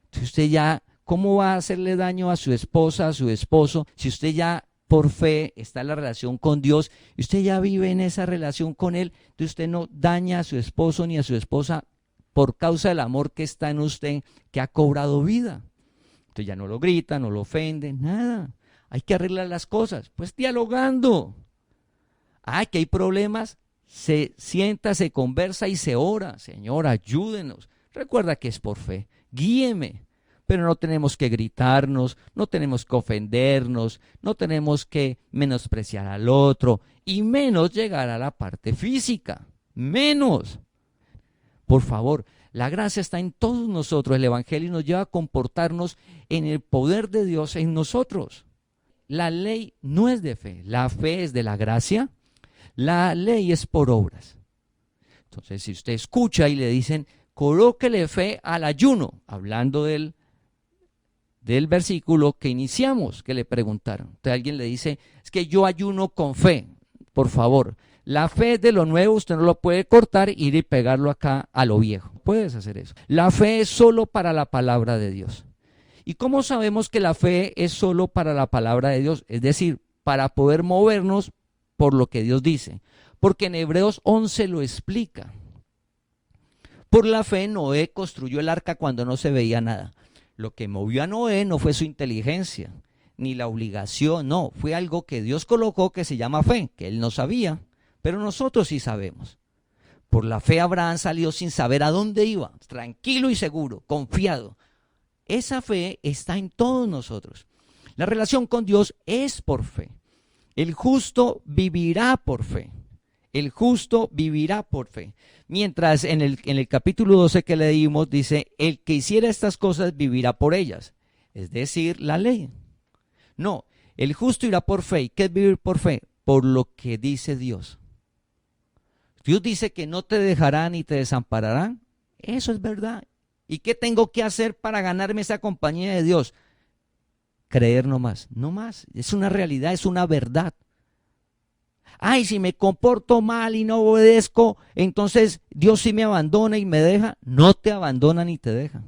Entonces usted ya, ¿cómo va a hacerle daño a su esposa, a su esposo? Si usted ya por fe está en la relación con Dios y usted ya vive en esa relación con Él, entonces usted no daña a su esposo ni a su esposa por causa del amor que está en usted, que ha cobrado vida. Entonces ya no lo grita, no lo ofende, nada. Hay que arreglar las cosas, pues dialogando. Que hay problemas, se sienta, se conversa y se ora. Señor, ayúdenos. Recuerda que es por fe, guíeme. Pero no tenemos que gritarnos, no tenemos que ofendernos, no tenemos que menospreciar al otro y menos llegar a la parte física, menos. Por favor, la gracia está en todos nosotros. El Evangelio nos lleva a comportarnos en el poder de Dios en nosotros. La ley no es de fe, la fe es de la gracia, la ley es por obras. Entonces, si usted escucha y le dicen, colóquele fe al ayuno, hablando del versículo que iniciamos, que le preguntaron. Entonces alguien le dice, es que yo ayuno con fe. Por favor, la fe es de lo nuevo, usted no lo puede cortar, ir y pegarlo acá a lo viejo. Puedes hacer eso. La fe es solo para la palabra de Dios. ¿Y cómo sabemos que la fe es solo para la palabra de Dios? Es decir, para poder movernos por lo que Dios dice. Porque en Hebreos 11 lo explica. Por la fe Noé construyó el arca cuando no se veía nada. Lo que movió a Noé no fue su inteligencia, ni la obligación, no. Fue algo que Dios colocó que se llama fe, que él no sabía, pero nosotros sí sabemos. Por la fe Abraham salió sin saber a dónde iba, tranquilo y seguro, confiado. Esa fe está en todos nosotros. La relación con Dios es por fe. El justo vivirá por fe. El justo vivirá por fe. Mientras en el capítulo 12 que leímos dice, el que hiciera estas cosas vivirá por ellas. Es decir, la ley. No, el justo irá por fe. ¿Y qué es vivir por fe? Por lo que dice Dios. Dios dice que no te dejarán ni te desampararán. Eso es verdad. ¿Y qué tengo que hacer para ganarme esa compañía de Dios? creer no más. No más, es una realidad, es una verdad. Ay, si me comporto mal y no obedezco, entonces Dios sí me abandona y me deja. No te abandona ni te deja.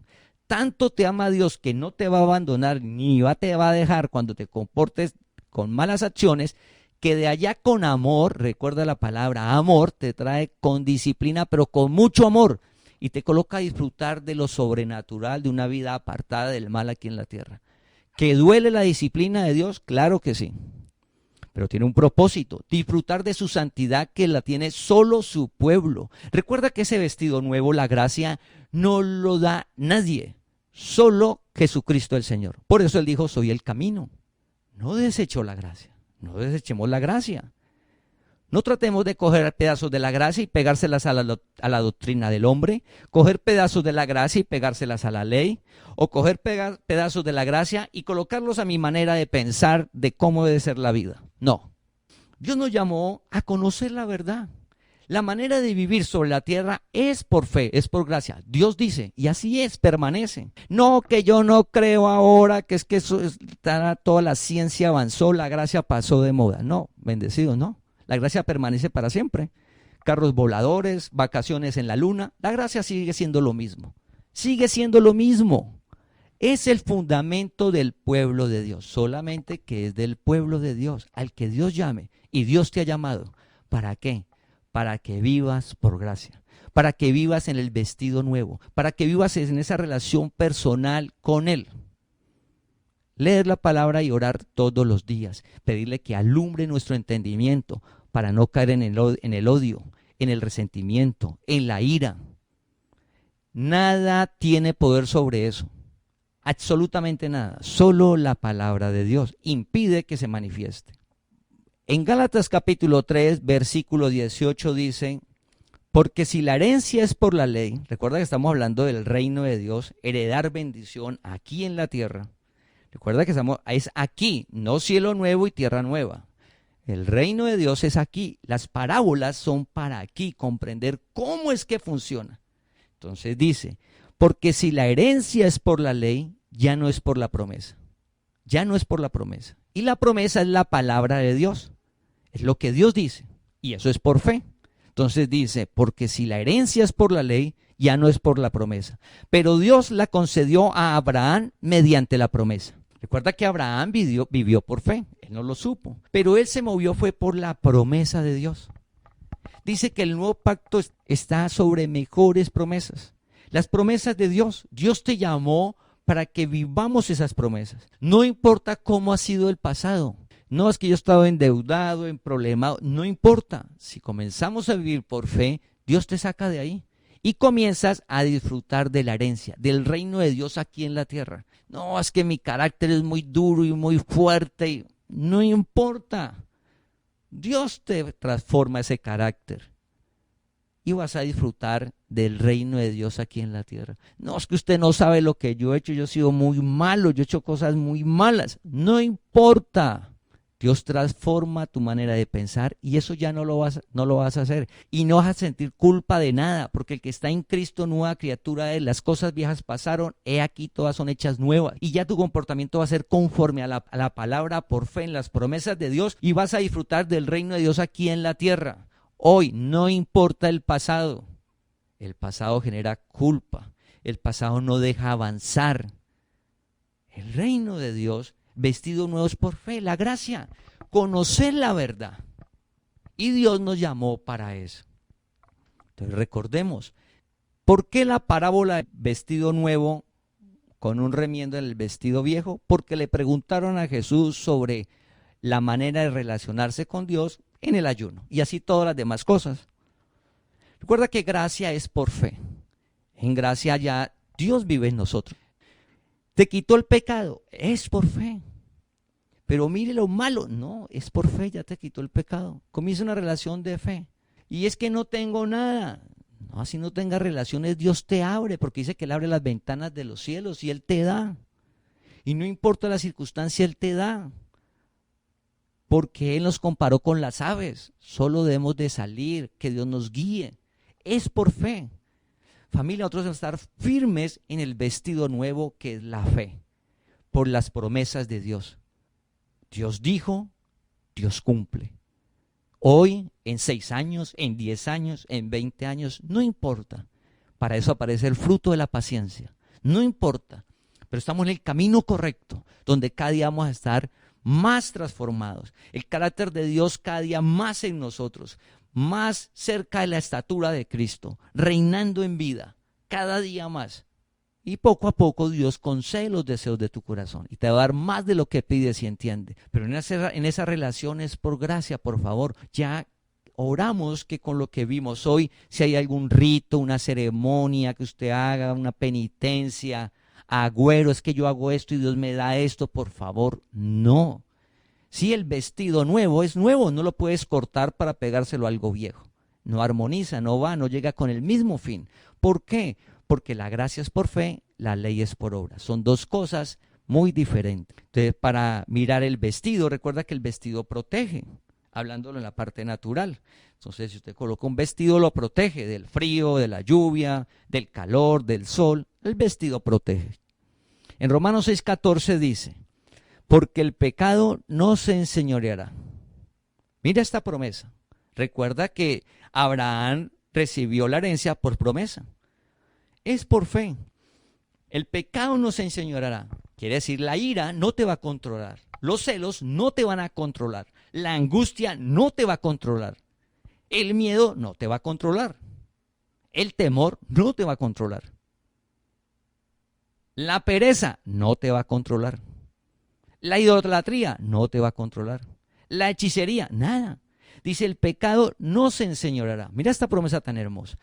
Tanto te ama Dios que no te va a abandonar ni te va a dejar cuando te comportes con malas acciones, que de allá con amor, recuerda la palabra amor, te trae con disciplina, pero con mucho amor, y te coloca a disfrutar de lo sobrenatural, de una vida apartada del mal aquí en la tierra. ¿Que duele la disciplina de Dios? Claro que sí. Pero tiene un propósito, disfrutar de su santidad que la tiene solo su pueblo. Recuerda que ese vestido nuevo, la gracia, no lo da nadie, solo Jesucristo el Señor. Por eso Él dijo, soy el camino. No desechó la gracia, no desechemos la gracia. No tratemos de coger pedazos de la gracia y pegárselas a la doctrina del hombre, coger pedazos de la gracia y pegárselas a la ley, o coger pedazos de la gracia y colocarlos a mi manera de pensar de cómo debe ser la vida. No, Dios nos llamó a conocer la verdad. La manera de vivir sobre la tierra es por fe, es por gracia. Dios dice, y así es, permanece. No que yo no creo ahora, que es que toda la ciencia avanzó, la gracia pasó de moda. No, bendecido, no. La gracia permanece para siempre. Carros voladores, vacaciones en la luna, la gracia sigue siendo lo mismo. Sigue siendo lo mismo. Es el fundamento del pueblo de Dios, solamente que es del pueblo de Dios, al que Dios llame. Y Dios te ha llamado. ¿Para qué? Para que vivas por gracia, para que vivas en el vestido nuevo, para que vivas en esa relación personal con Él. Leer la palabra y orar todos los días, pedirle que alumbre nuestro entendimiento para no caer en el odio, en el resentimiento, en la ira. Nada tiene poder sobre eso, absolutamente nada. Solo la palabra de Dios impide que se manifieste. En Gálatas capítulo 3, versículo 18 dice, porque si la herencia es por la ley, recuerda que estamos hablando del reino de Dios, heredar bendición aquí en la tierra. Recuerda que es aquí, no cielo nuevo y tierra nueva. El reino de Dios es aquí. Las parábolas son para aquí, comprender cómo es que funciona. Entonces dice, porque si la herencia es por la ley, ya no es por la promesa. Ya no es por la promesa. Y la promesa es la palabra de Dios. Es lo que Dios dice. Y eso es por fe. Entonces dice, porque si la herencia es por la ley, ya no es por la promesa. Pero Dios la concedió a Abraham mediante la promesa. Recuerda que Abraham vivió por fe, él no lo supo, pero él se movió fue por la promesa de Dios. Dice que el nuevo pacto está sobre mejores promesas. Las promesas de Dios, Dios te llamó para que vivamos esas promesas. No importa cómo ha sido el pasado. No es que yo he estado endeudado, en problemado, no importa. Si comenzamos a vivir por fe, Dios te saca de ahí. Y comienzas a disfrutar de la herencia, del reino de Dios aquí en la tierra. No, es que mi carácter es muy duro y muy fuerte. No importa. Dios te transforma ese carácter. Y vas a disfrutar del reino de Dios aquí en la tierra. No, es que usted no sabe lo que yo he hecho. Yo he sido muy malo, yo he hecho cosas muy malas. No importa. Dios transforma tu manera de pensar y eso ya no lo vas a hacer. Y no vas a sentir culpa de nada, porque el que está en Cristo, nueva criatura es. Las cosas viejas pasaron, he aquí todas son hechas nuevas. Y ya tu comportamiento va a ser conforme a la palabra por fe en las promesas de Dios y vas a disfrutar del reino de Dios aquí en la tierra. Hoy no importa el pasado. El pasado genera culpa. El pasado no deja avanzar. El reino de Dios vestido nuevos por fe, la gracia, conocer la verdad. Y Dios nos llamó para eso. Entonces recordemos, ¿por qué la parábola de vestido nuevo con un remiendo en el vestido viejo? Porque le preguntaron a Jesús sobre la manera de relacionarse con Dios en el ayuno y así todas las demás cosas. Recuerda que gracia es por fe. En gracia ya Dios vive en nosotros. Te quitó el pecado, es por fe. Pero mire lo malo, no, es por fe, ya te quitó el pecado. Comienza una relación de fe. Y es que no tengo nada. No, así no tengas relaciones, Dios te abre, porque dice que Él abre las ventanas de los cielos y Él te da. Y no importa la circunstancia, Él te da. Porque Él nos comparó con las aves. Solo debemos de salir, que Dios nos guíe. Es por fe. Familia, nosotros debemos estar firmes en el vestido nuevo que es la fe. por las promesas de Dios. Dios dijo, Dios cumple. Hoy, en 6 años, en 10 años, en 20 años, no importa. Para eso aparece el fruto de la paciencia. No importa, pero estamos en el camino correcto, donde cada día vamos a estar más transformados. El carácter de Dios cada día más en nosotros, más cerca de la estatura de Cristo, reinando en vida, cada día más. Y poco a poco Dios concede los deseos de tu corazón y te va a dar más de lo que pides y entiendes. Pero en esa relación es por gracia, por favor. Ya oramos que con lo que vimos hoy, si hay algún rito, una ceremonia que usted haga, una penitencia, agüero, es que yo hago esto y Dios me da esto, por favor, no. Si el vestido nuevo es nuevo, no lo puedes cortar para pegárselo a algo viejo. No armoniza, no va, no llega con el mismo fin. ¿Por qué? Porque la gracia es por fe, la ley es por obra. Son dos cosas muy diferentes. Entonces, para mirar el vestido, recuerda que el vestido protege, hablándolo en la parte natural. Entonces, si usted coloca un vestido, lo protege del frío, de la lluvia, del calor, del sol. El vestido protege. En Romanos 6:14 dice, porque el pecado no se enseñoreará. Mira esta promesa. Recuerda que Abraham recibió la herencia por promesa. Es por fe. El pecado no se enseñoreará. Quiere decir, la ira no te va a controlar. Los celos no te van a controlar. La angustia no te va a controlar. El miedo no te va a controlar. El temor no te va a controlar. La pereza no te va a controlar. La idolatría no te va a controlar. La hechicería, nada. Dice, el pecado no se enseñoreará. Mira esta promesa tan hermosa.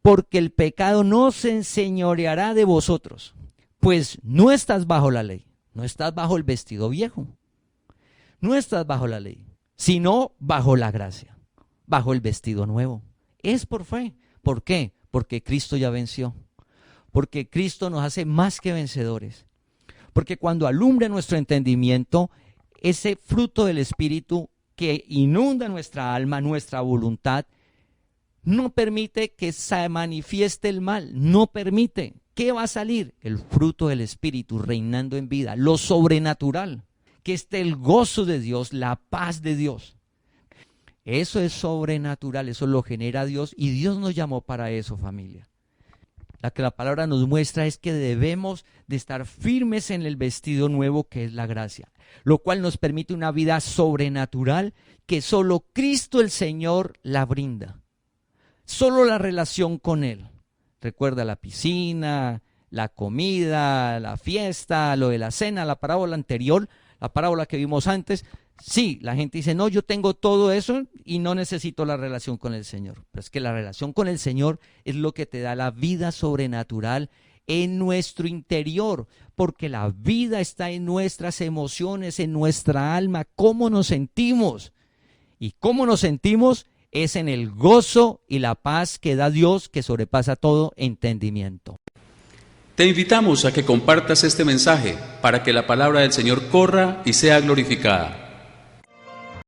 Porque el pecado no se enseñoreará de vosotros, pues no estás bajo la ley, no estás bajo el vestido viejo, no estás bajo la ley, sino bajo la gracia, bajo el vestido nuevo. Es por fe. ¿Por qué? Porque Cristo ya venció, porque Cristo nos hace más que vencedores, porque cuando alumbra nuestro entendimiento, ese fruto del Espíritu que inunda nuestra alma, nuestra voluntad, no permite que se manifieste el mal, no permite. ¿Qué va a salir? El fruto del Espíritu reinando en vida, lo sobrenatural, que esté el gozo de Dios, la paz de Dios. Eso es sobrenatural, eso lo genera Dios y Dios nos llamó para eso, familia. La que la palabra nos muestra es que debemos de estar firmes en el vestido nuevo que es la gracia, lo cual nos permite una vida sobrenatural que solo Cristo el Señor la brinda. Solo la relación con Él. Recuerda la piscina, la comida, la fiesta, lo de la cena, la parábola anterior, la parábola que vimos antes. Sí, la gente dice, no, yo tengo todo eso y no necesito la relación con el Señor. Pero es que la relación con el Señor es lo que te da la vida sobrenatural en nuestro interior, porque la vida está en nuestras emociones, en nuestra alma, cómo nos sentimos. Y cómo nos sentimos es en el gozo y la paz que da Dios, que sobrepasa todo entendimiento. Te invitamos a que compartas este mensaje para que la palabra del Señor corra y sea glorificada.